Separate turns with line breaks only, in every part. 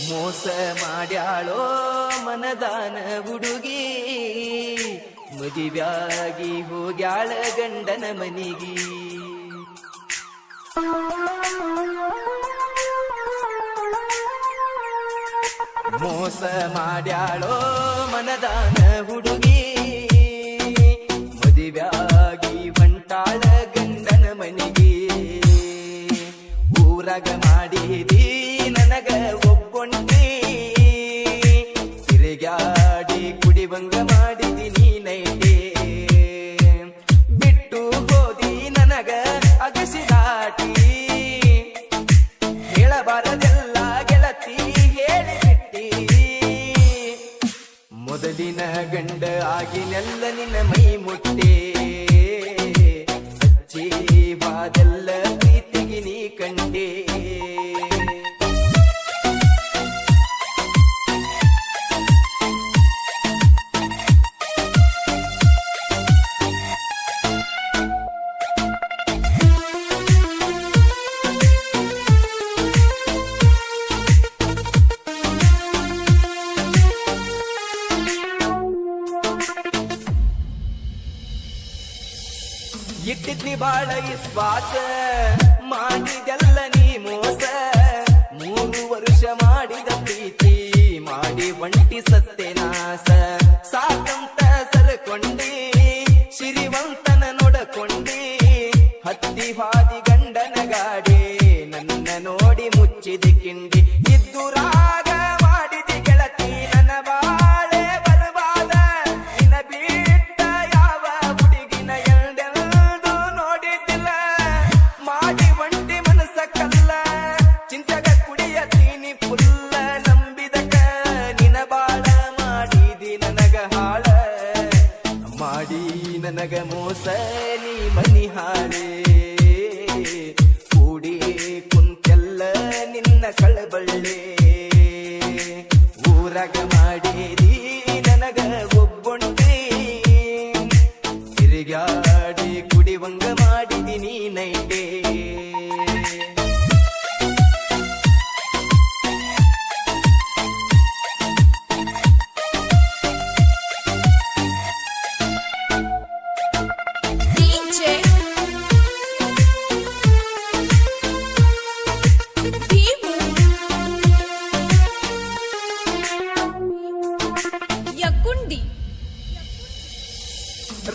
ಮೋಸ ಮಾಡ್ಯಾಳೋ ಮನದಾನ ಹುಡುಗಿ, ಮದುವ್ಯಾಗಿ ಹೋಗ್ಯಾಳ ಗಂಡನ ಮನಿಗಿ. ಮೋಸ ಮಾಡ್ಯಾಳೋ ಮನದಾನ ಹುಡುಗಿ, ಮದುವ್ಯಾಗಿ ಹೊಂಟಾಳ ಗಂಡನ ಮನಿಗಿ. ಊರಾಗ ಮಾಡಿದಿ ನನಗ ಒಬ್ಬೊಂಟಿ, ತಿರುಗಾಡಿ ಕುಡಿವಂಗ ಮಾಡಿದಿ ನೀನೈತೆ. ಬಿಟ್ಟು ಹೋದಿ ನನಗ ಅಗಸಿದಾಟಿ, ಹೇಳಬಾರದೆಲ್ಲ ಗೆಳತಿ ಹೇಳಿಬಿಟ್ಟಿ. ಮೊದಲಿನ ಗಂಡ ಆಗಿನೆಲ್ಲ ನಿನ್ನ ಮೈ ಮುಟ್ಟೆ, ಹಚ್ಚೀವಾದೆಲ್ಲ ಪ್ರೀತಿಗೆ ನೀ ಕಂಡೆ. ಇಟ್ಟಿದ್ನಿ ಬಾಳ ವಿಶ್ವಾಸ, ಮಾಡಿದೆಲ್ಲ ನೀ ಮೋಸ. 3 ವರ್ಷ ಮಾಡಿದ ಪ್ರೀತಿ ಮಾಡಿ ಒಂಟಿ ಸತ್ಯನಾಶ. ಸಾಕಂತ ಸರಕೊಂಡಿ ಸಿರಿವಂತನ ನೋಡಕೊಂಡಿ, ಹತ್ತಿ ಹಾದಿ ಗಂಡನ ಗಾಡಿ ನನ್ನ ನೋಡಿ ಮುಚ್ಚಿದ ಕಿಂಡಿ. ಇದ್ದುರಾಗ ಮಾಡಿದಿ ಗೆಳತಿ ನನ್ನ ಬಾಳೆ ಬರಬಾದ, ನಿನ ಬಿಟ್ಟ ಯಾವ ಹುಡುಗಿನ ಎಲ್ದೆಲ್ದು ನೋಡಿದ್ದಿಲ್ಲ. ಮಾಡಿ ಒಂಟಿ ಮನಸ್ಸ ಕಲ್ಲ, ಚಿಂತೆಗ ಕುಡಿಯತೀನಿ ಫುಲ್ಲ. ನಂಬಿದಕ ನಿನ ಬಾಳ ಮಾಡಿದಿ ನನಗ ಹಾಳ, ಮಾಡಿ ನನಗ ಮೋಸ ನೀ ಮನಿ ಹಾಳೆ. ಕೂಡಿ ಕುಂತೆಲ್ಲ ನಿನ್ನ ಕಳಬಳ್ಳೆ, ಊರಾಗ ಮಾಡಿದಿ ನನಗ ಒಬ್ಬೊಂಟಿ, ತಿರುಗಾಡಿ ಕುಡಿವಂಗ ಮಾಡಿದಿ ನೀನೈತೆ.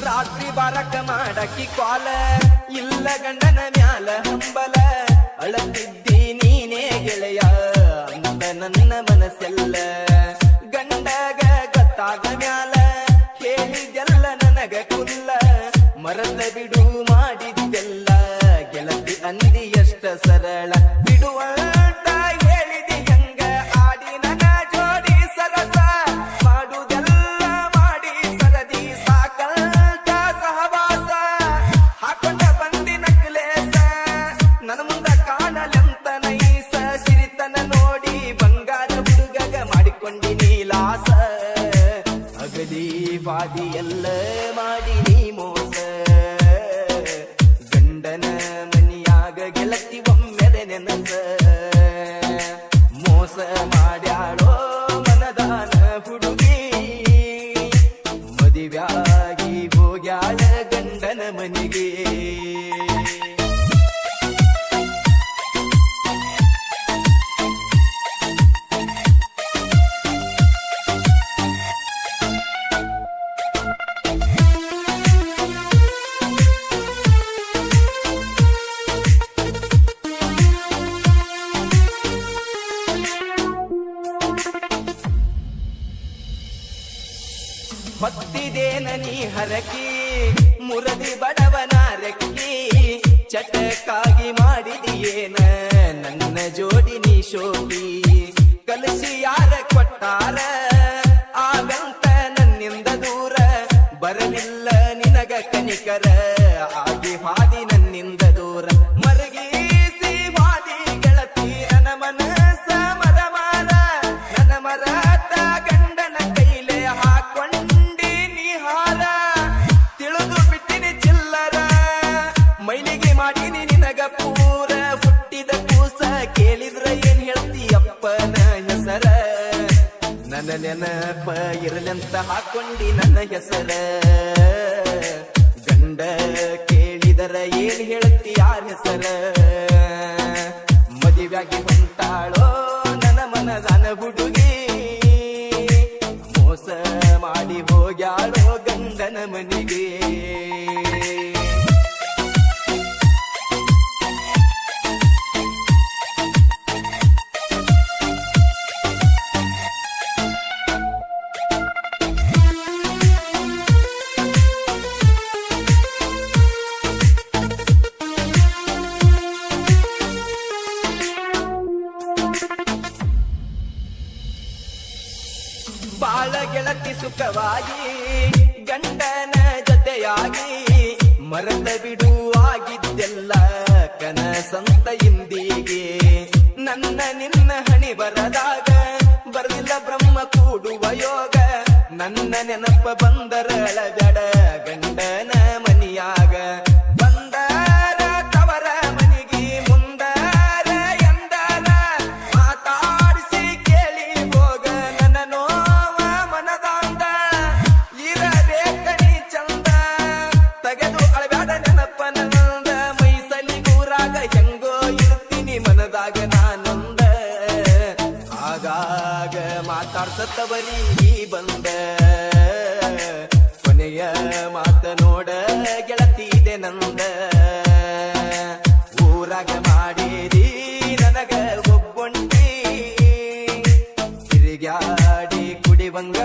ರಾತ್ರಿ ಬಾರಕ ಮಾಡಕಿ ಕ್ವಾಲ, ಇಲ್ಲ ಗಂಡನ ಮ್ಯಾಲ ಹಂಬಲ. ಅಳತಿದ್ದಿ ನೀನೇ ಗೆಳೆಯ ಅಂತ ನನ್ನ ಮನಸ್ಸೆಲ್ಲ, ಗಂಡಗ ಗೊತ್ತಾಗ ಮ್ಯಾಲ ಹೇಳಿದೆಲ್ಲ ನನಗ ಕುಲ್ಲ. ಮರತ ಬಿಡು ಮಾಡಿದ್ದೆಲ್ಲ ಗೆಳತಿ ಅಂದಿ ಎಷ್ಟ ಸರಳ. ಬಿಡುವಂತ ಹೇಳಿದಿ ಹೆಂಗ ಆಡಿ ನನ್ನ ಜೋಡಿ ಸರಸ. ಮಾಡುದೆಲ್ಲ ಮಾಡಿ ಸರದಿ ಸಾಕಂತ ಸಹವಾಸ. ಹಾಕೊಂಡ ಬಂದಿ ನಕ್ಲೇಸ ನನ್ನ ಮುಂದ ಕಾಣಲೆಂತ ನೈಸ. ಸಿರಿತನ ನೋಡಿ ಬಂಗಾರ ಹುಡುಗಗ ಮಾಡಿಕೊಂಡಿ ನೀಲಾಸ. ಅಗದಿ ವಾದಿ ಎಲ್ಲ ಮಾಡಿ ನೀ ಮೋಸ, ಗಂಡನ ಮನಿಯಾಗ ಗೆಳತಿ ಒಮ್ಮೆಲೆ ನೆನಸ. ಮೋಸ ಮಾಡ್ಯಾಳೋ ಮನದಾನ ಹುಡುಗಿ, ಮದುವ್ಯಾಗಿ ಹೋಗ್ಯಾಳ ಗಂಡನ ಮನಿಗೆ. ಹೊತ್ತಿದೇನ ನೀ ಹರಕಿ, ಮುರದಿ ಬಡವನ ರಕ್ಕಿ. ಚಟಕ್ಕಾಗಿ ಮಾಡಿದಿಯೇನ ನನ್ನ ಜೋಡಿ ನೀ ಶೋಭಿ. ಕಲಸಿ ಯಾರ ಕೊಟ್ಟಾರ ಆಗಂತ ನನ್ನಿಂದ ದೂರ. ಬರಲಿಲ್ಲ ನಿನಗ ಕನಿಕರ, ಆಗಿ ಹಾದಿ ನನ್ನಿಂದ ದೂರ. ಮರಗೀಸಿ ವಾದಿ ಗೆಳತಿ ನನ್ನ ಮನಸ್ಸ ಮರ ಮಾರ. ನನ್ನ ಮರತ ಗಂಡನ ಕೈಲೆ ಹಾಕೊಂಡಿ ನೀ ಹಾರ. ತಿಳಿದು ಬಿಟ್ಟಿನಿ ಚಿಲ್ಲರ, ಮೈಲಿಗೆ ಮಾಡಿನಿ ನಿನಗ ಪೂರ. ಹುಟ್ಟಿದ ಕೂಸ ಕೇಳಿದ್ರ ಏನ್ ಹೇಳ್ತೀಯಪ್ಪನ ಹೆಸರ. ನೆನಪ ಇರಲೆಂತ ಹಾಕೊಂಡಿ ನನ್ನ ಹೆಸರ ಗಂಡ ಕೇಳಿದರ ಏನ್ ಹೇಳ್ತಿ ಯಾರ ಹೆಸರ ಮದುವೆಯಾಗಿ ಹೊಂಟಾಳೋ ನನ್ನ ಮನದಾನ ಹುಡುಗಿ ಮೋಸ ಮಾಡಿ ಹೋಗ್ಯಾಳೋ ಗಂಡನ ಮನೆಗೆ ಬಾಳ ಗೆಳತಿ ಸುಖವಾಗಿ ಗಂಡನ ಜೊತೆಯಾಗಿ ಮರೆತ ಬಿಡುವಾಗಿದ್ದೆಲ್ಲ ಕನಸಂತ ಇಂದಿಗೆ ನನ್ನ ನಿನ್ನ ಹಣಿ ಬರದಾಗ ಬರಲಿಲ್ಲ ಬ್ರಹ್ಮ ಕೂಡುವ ಯೋಗ ನನ್ನ ನೆನಪ ಬಂದರ ಅಳಬೇಡ ಗಂಡನ ಮನಿಯಾಗ ಬಂದರ ತವರ ಮನಿಗೆ ಮುಂದರ ಎಂದರ ಮಾತಾಡಿಸಿ ಕೇಳಿ ಹೋಗ ನನ್ನ ನೋವ ಮನದಾಂದ ಇರಬೇಕ ನೀ ಚಂದ ತೆಗೆದು ಅಳಬೇಡ ನೆನಪ ನಂದ ಮೈಸಲಿಗೂರಾಗ ಹೆಂಗೋ ಇರ್ತೀನಿ ಮನದಾಗ ನಾನೊಂದ ಆಗಾಗ ಮಾತಾಡ್ಸತ್ತವರಿ ಬಂದ